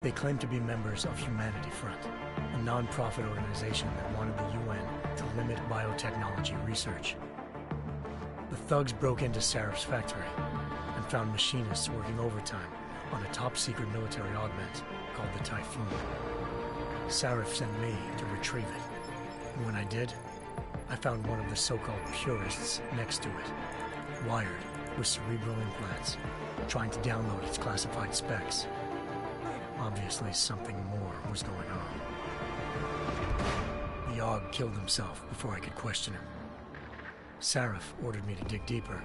They claimed to be members of Humanity Front, a non-profit organization that wanted the UN to limit biotechnology research. The thugs broke into Sarif's factory and found machinists working overtime on a top-secret military augment called the Typhoon. Sarif sent me to retrieve it, and when I did, I found one of the so-called purists next to it, wired with cerebral implants, trying to download its classified specs. Obviously, something more was going on. The Aug killed himself before I could question him. Sarif ordered me to dig deeper,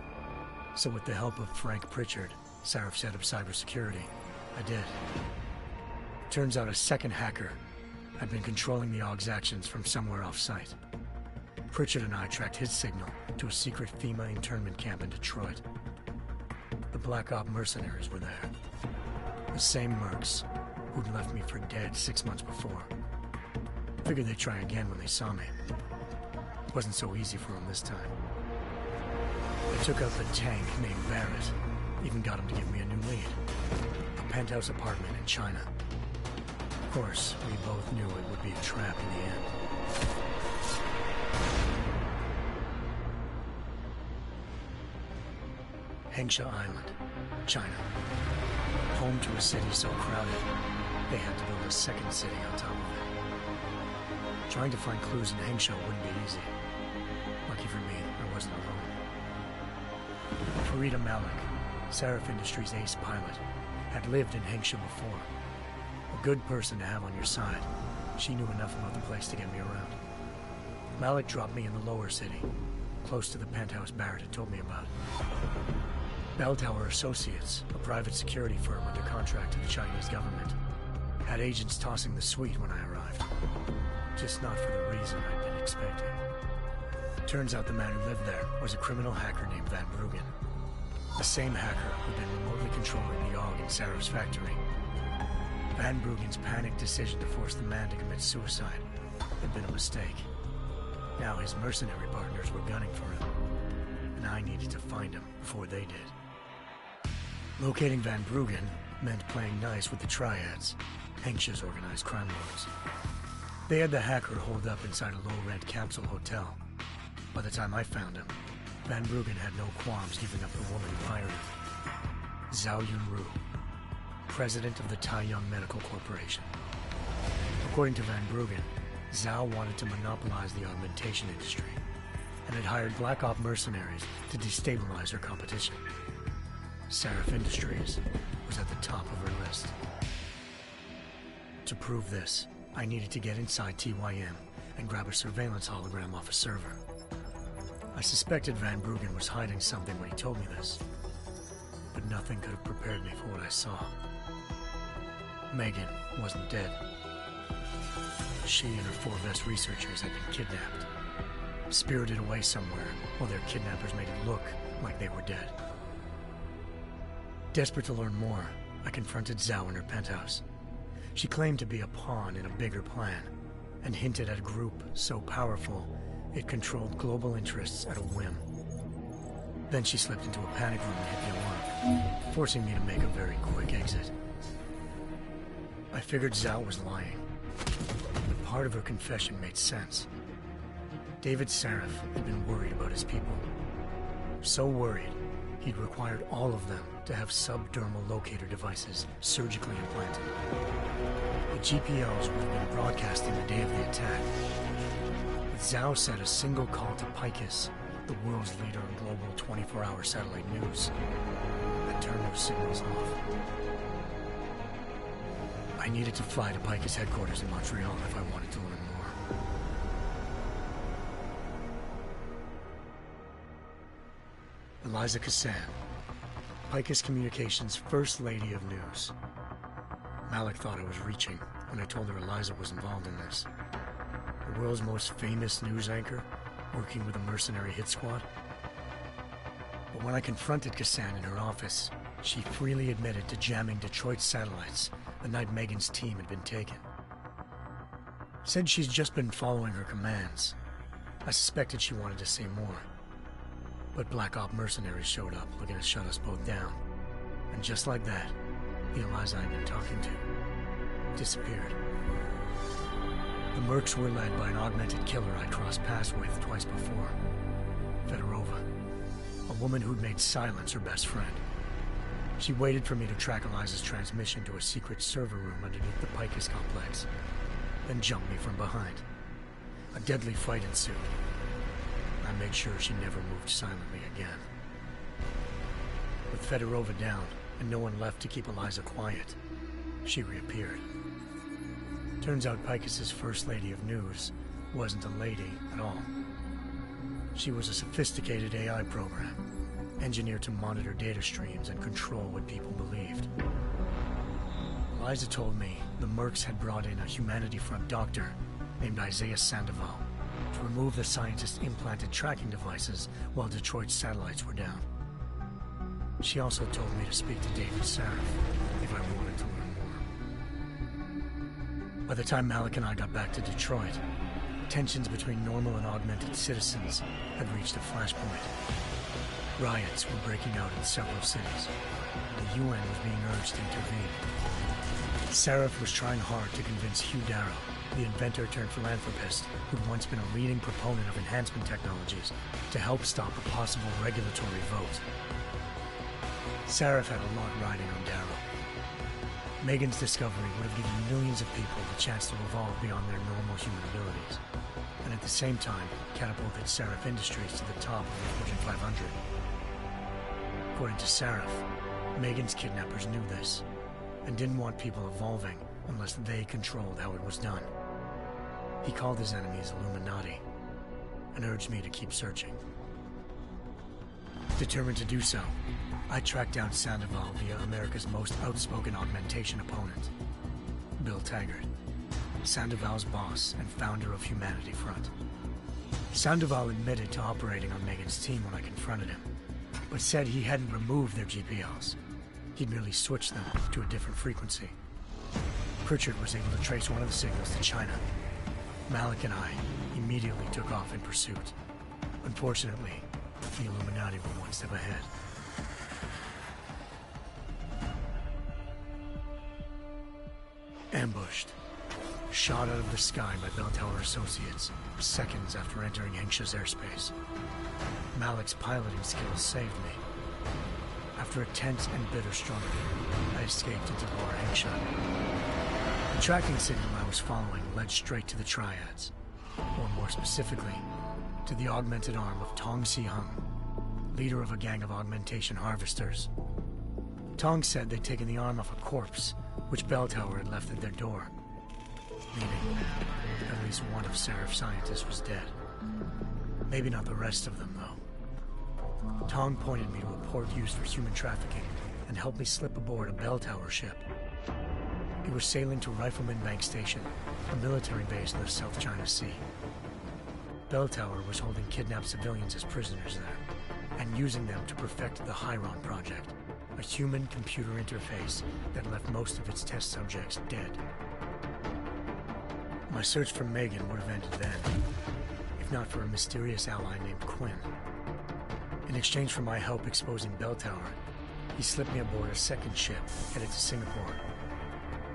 so with the help of Frank Pritchard, Sarif's head of cybersecurity, I did. Turns out a second hacker had been controlling the Aug's actions from somewhere off-site. Pritchard and I tracked his signal to a secret FEMA internment camp in Detroit. The Black Op mercenaries were there. The same mercs who'd left me for dead 6 months before. Figured they'd try again when they saw me. It wasn't so easy for them this time. I took out the tank named Barrett, even got him to give me a new lead. A penthouse apartment in China. Of course, we both knew it would be a trap in the end. Hengsha Island, China. Home to a city so crowded, they had to build a second city on top of it. Trying to find clues in Hengsha wouldn't be easy. Lucky for me, I wasn't alone. Farida Malik, Sarif Industries' ace pilot, had lived in Hengsha before. A good person to have on your side. She knew enough about the place to get me around. Malik dropped me in the lower city, close to the penthouse Barrett had told me about. Bell Tower Associates, a private security firm under contract to the Chinese government, had agents tossing the suite when I arrived. Just not for the reason I'd been expecting. Turns out the man who lived there was a criminal hacker named Van Bruggen. The same hacker who'd been remotely controlling the Aug in Sarif's factory. Van Bruggen's panicked decision to force the man to commit suicide had been a mistake. Now his mercenary partners were gunning for him, and I needed to find him before they did. Locating Van Bruggen meant playing nice with the Triads, Hengsha's organized crime lords. They had the hacker holed up inside a low-rent capsule hotel. By the time I found him, Van Bruggen had no qualms giving up the woman who hired him. Zhao Yunru, president of the Taiyang Medical Corporation. According to Van Bruggen, Zhao wanted to monopolize the augmentation industry and had hired Black Op mercenaries to destabilize her competition. Sarif Industries was at the top of her list. To prove this, I needed to get inside TYM and grab a surveillance hologram off a server. I suspected Van Bruggen was hiding something when he told me this, but nothing could have prepared me for what I saw. Megan wasn't dead. She and her 4 best researchers had been kidnapped, spirited away somewhere while their kidnappers made it look like they were dead. Desperate to learn more, I confronted Zhao in her penthouse. She claimed to be a pawn in a bigger plan, and hinted at a group so powerful it controlled global interests at a whim. Then she slipped into a panic room and hit the alarm, forcing me to make a very quick exit. I figured Zhao was lying, but part of her confession made sense. David Sarif had been worried about his people. So worried, he'd required all of them to have subdermal locator devices surgically implanted. The GPOs would have been broadcasting the day of the attack. But Zhao said a single call to Picus, the world's leader in global 24-hour satellite news, had turned those signals off. I needed to fly to Picus headquarters in Montreal if I wanted to learn more. Eliza Cassan, Picus Communications' First Lady of News. Malik thought I was reaching when I told her Eliza was involved in this. The world's most famous news anchor, working with a mercenary hit squad. But when I confronted Cassan in her office, she freely admitted to jamming Detroit's satellites the night Megan's team had been taken. Said she's just been following her commands. I suspected she wanted to say more. But Black Op mercenaries showed up looking to shut us both down. And just like that, the Eliza I'd been talking to disappeared. The mercs were led by an augmented killer I'd crossed paths with twice before, Fedorova, a woman who'd made silence her best friend. She waited for me to track Eliza's transmission to a secret server room underneath the Picus complex, then jumped me from behind. A deadly fight ensued. I made sure she never moved silently again. With Fedorova down and no one left to keep Eliza quiet, she reappeared. Turns out Picus's first lady of news wasn't a lady at all. She was a sophisticated AI program, engineered to monitor data streams and control what people believed. Eliza told me the mercs had brought in a Humanity Front doctor named Isaiah Sandoval to remove the scientist's implanted tracking devices while Detroit's satellites were down. She also told me to speak to David Sarif if I wanted to learn more. By the time Malik and I got back to Detroit, tensions between normal and augmented citizens had reached a flashpoint. Riots were breaking out in several cities. The UN was being urged to intervene. Sarif was trying hard to convince Hugh Darrow, the inventor turned philanthropist who'd once been a leading proponent of enhancement technologies, to help stop a possible regulatory vote. Sarif had a lot riding on Darrow. Megan's discovery would have given millions of people the chance to evolve beyond their normal human abilities, and at the same time catapulted Sarif Industries to the top of the Fortune 500. According to Sarif, Megan's kidnappers knew this, and didn't want people evolving unless they controlled how it was done. He called his enemies Illuminati, and urged me to keep searching. Determined to do so, I tracked down Sandoval via America's most outspoken augmentation opponent, Bill Taggart, Sandoval's boss and founder of Humanity Front. Sandoval admitted to operating on Megan's team when I confronted him, but said he hadn't removed their GPLs. He'd merely switched them to a different frequency. Pritchard was able to trace one of the signals to China. Malik and I immediately took off in pursuit. Unfortunately, the Illuminati were one step ahead. Ambushed. Shot out of the sky by Bell Tower Associates, seconds after entering Hengsha's airspace. Malik's piloting skills saved me. After a tense and bitter struggle, I escaped into Lower Hengsha. The tracking signal I was following led straight to the Triads, or more specifically, to the augmented arm of Tong Si-hung, leader of a gang of augmentation harvesters. Tong said they'd taken the arm off a corpse, which Bell Tower had left at their door, meaning at least one of Sarif's scientists was dead. Maybe not the rest of them, though. Tong pointed me to a port used for human trafficking and helped me slip aboard a Bell Tower ship. It was sailing to Rifleman Bank Station, a military base in the South China Sea. Bell Tower was holding kidnapped civilians as prisoners there, and using them to perfect the Hyron Project, a human-computer interface that left most of its test subjects dead. My search for Megan would have ended then, if not for a mysterious ally named Quinn. In exchange for my help exposing Bell Tower, he slipped me aboard a second ship headed to Singapore,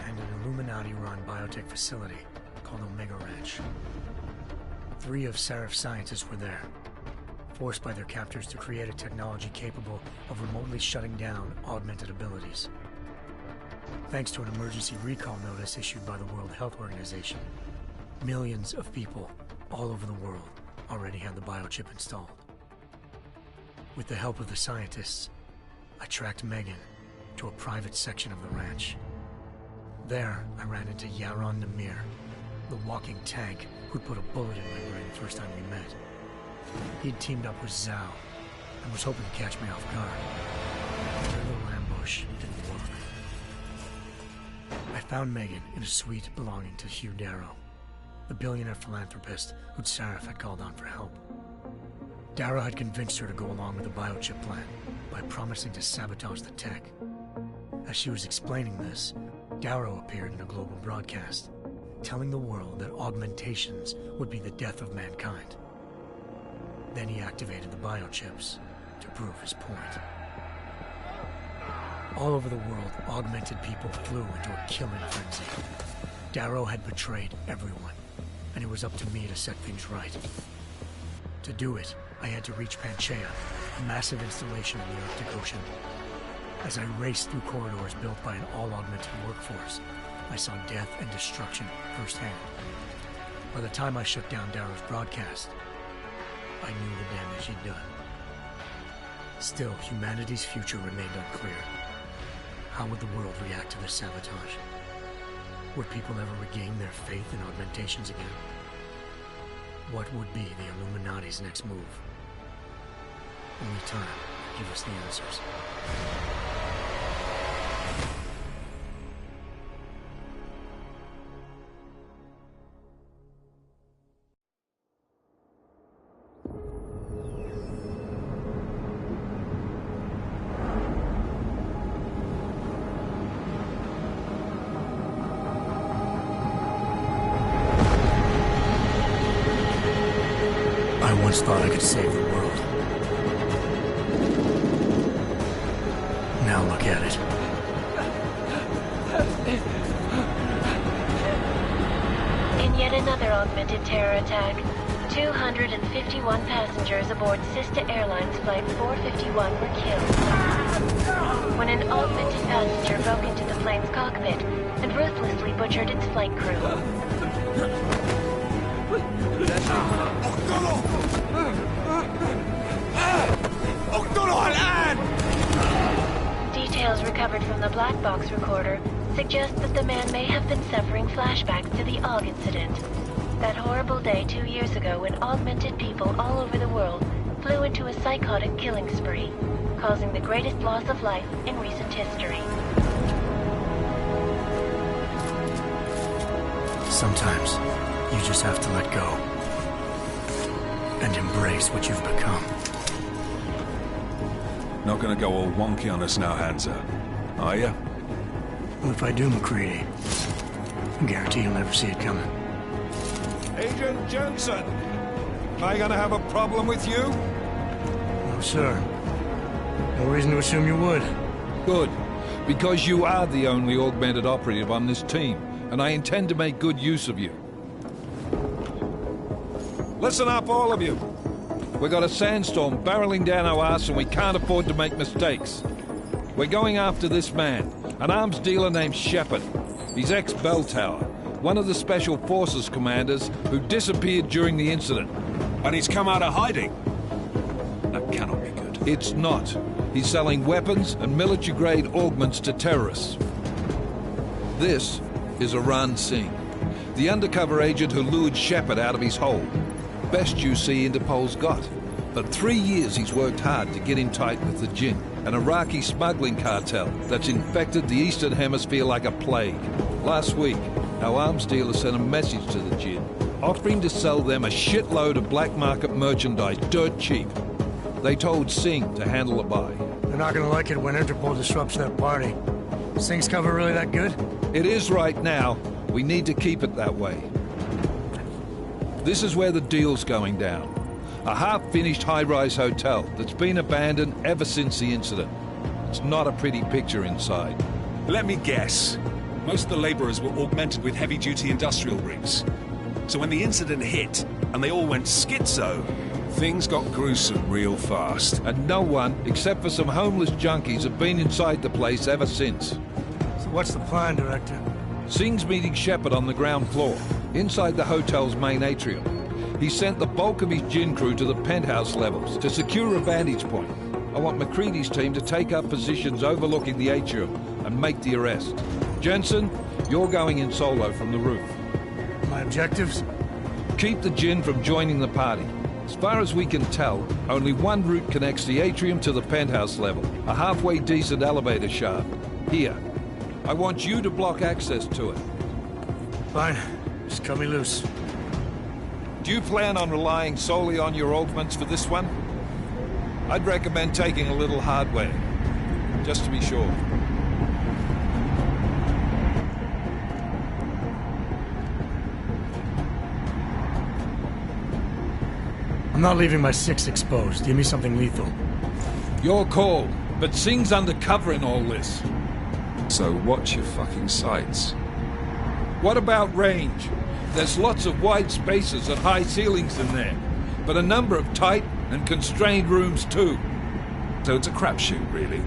and an Illuminati-run biotech facility called Omega Ranch. 3 of Sarif's scientists were there, forced by their captors to create a technology capable of remotely shutting down augmented abilities. Thanks to an emergency recall notice issued by the World Health Organization, millions of people all over the world already had the biochip installed. With the help of the scientists, I tracked Megan to a private section of the ranch. There, I ran into Yaron Namir, the walking tank who'd put a bullet in my brain the first time we met. He'd teamed up with Zhao and was hoping to catch me off guard. Their little ambush didn't work. I found Megan in a suite belonging to Hugh Darrow, the billionaire philanthropist who'd Sarif had called on for help. Darrow had convinced her to go along with the biochip plan by promising to sabotage the tech. As she was explaining this, Darrow appeared in a global broadcast, telling the world that augmentations would be the death of mankind. Then he activated the biochips to prove his point. All over the world, augmented people flew into a killing frenzy. Darrow had betrayed everyone, and it was up to me to set things right. To do it, I had to reach Panchaea, a massive installation in the Arctic Ocean. As I raced through corridors built by an all-augmented workforce, I saw death and destruction firsthand. By the time I shut down Darrow's broadcast, I knew the damage he'd done. Still, humanity's future remained unclear. How would the world react to this sabotage? Would people ever regain their faith in augmentations again? What would be the Illuminati's next move? Only time could give us the answers. I once thought I could save the world. Now look at it. In yet another augmented terror attack, 251 passengers aboard Sister Airlines Flight 451 were killed. When an augmented passenger broke into the plane's cockpit and ruthlessly butchered its flight crew. Details recovered from the black box recorder suggest that the man may have been suffering flashbacks to the AUG incident. That horrible day 2 years ago when augmented people all over the world flew into a psychotic killing spree, causing the greatest loss of life in recent history. Sometimes, you just have to let go. And embrace what you've become. Not gonna go all wonky on us now, Hansa, are you? Well, if I do, McCready, I guarantee you'll never see it coming. Agent Jensen! Am I gonna have a problem with you? No, sir. No reason to assume you would. Good. Because you are the only augmented operative on this team, and I intend to make good use of you. Listen up, all of you. We've got a sandstorm barreling down our arse and we can't afford to make mistakes. We're going after this man, an arms dealer named Shepard. He's ex-Bell Tower, one of the Special Forces commanders who disappeared during the incident. And he's come out of hiding? That cannot be good. It's not. He's selling weapons and military-grade augments to terrorists. This is Iran Singh, the undercover agent who lured Shepard out of his hole. Best you see Interpol's got. For 3 years he's worked hard to get in tight with the Jinn, an Iraqi smuggling cartel that's infected the Eastern Hemisphere like a plague. Last week, our arms dealer sent a message to the Jinn, offering to sell them a shitload of black market merchandise dirt cheap. They told Singh to handle the buy. They're not gonna like it when Interpol disrupts their party. Singh's cover really that good? It is right now. We need to keep it that way. This is where the deal's going down. A half-finished high-rise hotel that's been abandoned ever since the incident. It's not a pretty picture inside. Let me guess. Most of the laborers were augmented with heavy-duty industrial rigs. So when the incident hit, and they all went schizo, things got gruesome real fast. And no one, except for some homeless junkies, have been inside the place ever since. So what's the plan, Director? Singh's meeting Shepard on the ground floor, inside the hotel's main atrium. He sent the bulk of his Jinn crew to the penthouse levels to secure a vantage point. I want McCready's team to take up positions overlooking the atrium and make the arrest. Jensen, you're going in solo from the roof. My objectives? Keep the Jinn from joining the party. As far as we can tell, only one route connects the atrium to the penthouse level, a halfway decent elevator shaft. Here. I want you to block access to it. Fine. Just cut me loose. Do you plan on relying solely on your augments for this one? I'd recommend taking a little hardware, just to be sure. I'm not leaving my 6 exposed. Give me something lethal. Your call, but Singh's undercover in all this. So watch your fucking sights. What about range? There's lots of wide spaces and high ceilings in there, but a number of tight and constrained rooms too. So it's a crapshoot, really.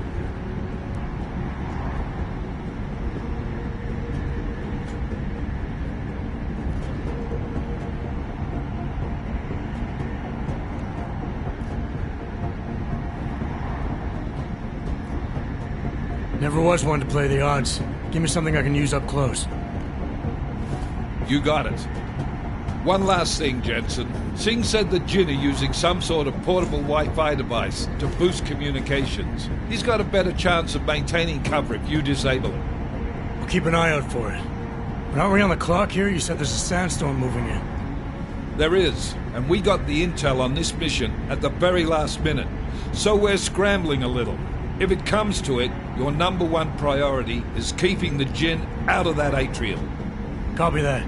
Never was one to play the odds. Give me something I can use up close. You got it. One last thing, Jensen. Singh said that Jin are using some sort of portable Wi-Fi device to boost communications. He's got a better chance of maintaining cover if you disable it. I'll keep an eye out for it. But aren't we on the clock here? You said there's a sandstorm moving in. There is, and we got the intel on this mission at the very last minute. So we're scrambling a little. If it comes to it, your #1 priority is keeping the Jinn out of that atrium. Copy that.